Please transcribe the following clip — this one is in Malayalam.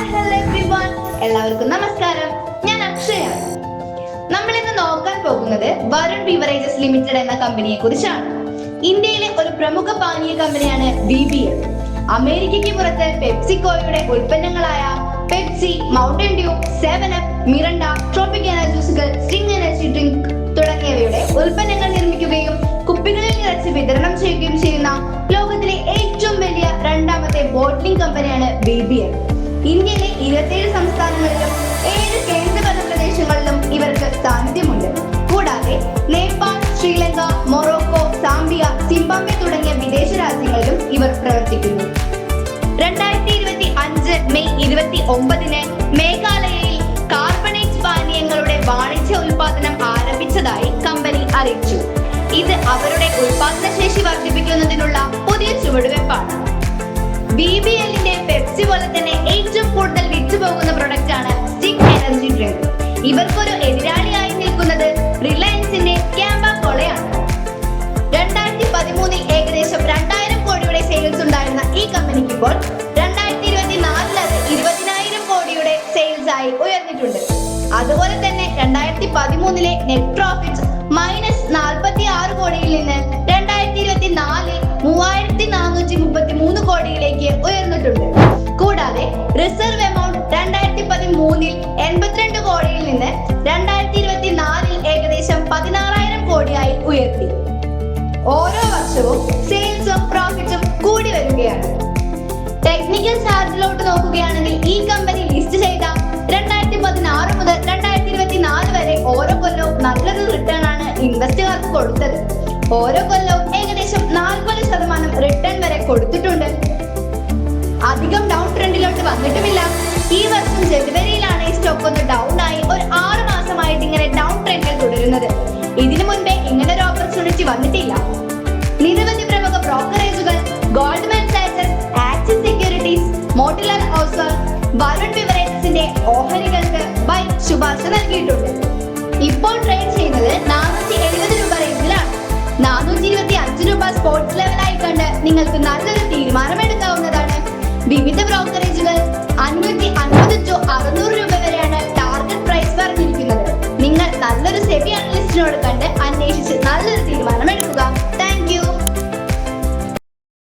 ഹായ് ഹലോ എവ്രിവൺ, എല്ലാവർക്കും നമസ്കാരം. ഞാൻ അക്ഷയാണ്. നമ്മൾ ഇന്ന് നോക്കാൻ പോകുന്നത് വരുൺ ബിവറേജസ് ലിമിറ്റഡ് എന്ന കമ്പനിയെ കുറിച്ചാണ്. ഇന്ത്യയിലെ ഒരു പ്രമുഖ പാനീയ കമ്പനിയാണ് BBL. അമേരിക്കയ്ക്ക് പുറത്ത് പെപ്സിക്കോയുടെ ഉൽപ്പന്നങ്ങളായ Pepsi, Mountain Dew, 7up, Mirinda, tropical ജ്യൂസുകൾ, സ്റ്റിംഗ് എനർജി ഡ്രിങ്ക് തുടങ്ങിയവയുടെ ഉൽപ്പന്നങ്ങൾ നിർമ്മിക്കുകയും കുപ്പികളിൽ നിറച്ച് വിതരണം ചെയ്യുകയും ചെയ്യുന്ന ലോകത്തിലെ ഏറ്റവും വലിയ രണ്ടാമത്തെ ബോട്ട്ലിംഗ് കമ്പനിയാണ് BBL. ഇന്ത്യയിലെ 27 സംസ്ഥാനങ്ങളിലും 7 കേന്ദ്രഭരണ പ്രദേശങ്ങളിലും ഇവർക്ക് സാന്നിധ്യമുണ്ട്. കൂടാതെ Nepal, Sri Lanka, Morocco, Zambia, Zimbabwe തുടങ്ങിയ വിദേശ രാജ്യങ്ങളിലും ഇവർ പ്രവർത്തിക്കുന്നു. 2025 മെയ് 29 മേഘാലയയിൽ കാർബണേറ്റ് പാനീയങ്ങളുടെ വാണിജ്യ ഉൽപാദനം ആരംഭിച്ചതായി കമ്പനി അറിയിച്ചു. ഇത് അവരുടെ ഉൽപാദനശേഷി വർദ്ധിപ്പിക്കുന്നതിനുള്ള പുതിയ ചുവടുവെപ്പാണ്. BBLന്റെ പെപ്സി പോലെ തന്നെ ഏറ്റവും കൂടുതൽ വിറ്റുപോകുന്ന പ്രൊഡക്റ്റ് ആണ് സ്റ്റിംഗ് എനർജി ഡ്രിങ്ക്. ഇവർക്കൊരു എതിരാളിയായി നിൽക്കുന്നത് റിലയൻസിന്റെ ക്യാമ്പ കോളയാണ്. 2013 ഏകദേശം 2000 കോടിയുടെ സെയിൽസ് ഉണ്ടായിരുന്ന ഈ കമ്പനിക്ക് ഇപ്പോൾ 2024 അത് 20,000 കോടിയുടെ സെയിൽസ് ആയി ഉയർന്നിട്ടുണ്ട്. അതുപോലെ തന്നെ 2013 നെറ്റ് പ്രോഫിറ്റ് -46 കോടിയിൽ നിന്ന് 2024 3433 കോടിയിലേക്ക് ഉയർന്നിട്ടുണ്ട്. കൂടാതെ റിസർവ് എമൗണ്ട് 2013 82 കോടിയിൽ നിന്ന് 2024 ഏകദേശം 16,000 കോടിയായി ഉയർത്തി. ഓരോ വർഷവും സെയിൽസും പ്രോഫിറ്റും കൂടി വരികയാണ്. ടെക്നിക്കൽ ചാർട്ടിലോട്ട് നോക്കുകയാണെങ്കിൽ ഈ കമ്പനി ലിസ്റ്റ് ചെയ്ത 2016 മുതൽ 2024 വരെ ഓരോ കൊല്ലവും നല്ലൊരു റിട്ടേൺ ആണ് ഇൻവെസ്റ്റർമാർക്ക് കൊടുത്തത്. ഓരോ കൊല്ലവും ഏകദേശം 40% റിട്ടേൺ വരെ കൊടുത്തിട്ടുണ്ട്. അധികം ഡൗൺ ട്രെൻഡിലോട്ട് വന്നിട്ടുമില്ല. ഈ വർഷം ജനുവരിയിലാണ് ഈ സ്റ്റോക്ക് ഒന്ന് ഡൗൺ ആയി ഒരു 6 മാസമായിട്ട് ഇങ്ങനെ ഡൗൺ ട്രെൻഡിൽ തുടരുന്നത്. ഇതിനു മുൻപേ ഇങ്ങനെ ഒരു ഓപ്പർച്യൂണിറ്റി വന്നിട്ടില്ല. നിരവധി പ്രമുഖ ബ്രോക്കറേജുകൾ Goldman Sachs, Axis Securities, Motilal Oswal Varun ബിവറേജസിന്റെ ഓഹരികൾക്ക് ബൈ ശുപാർശ നൽകിയിട്ടുണ്ട്. ഇപ്പോൾ ട്രേഡ് ചെയ്യുന്നത് 470 രൂപ റേഞ്ചിലാണ്. 425 രൂപ സ്പോർട്സ് ലെവലായി കണ്ട് നിങ്ങൾക്ക് നല്ലൊരു തീരുമാനമെടുക്കാവുന്നതാണ്. വിവിധ ബ്രോക്കറേജുകൾ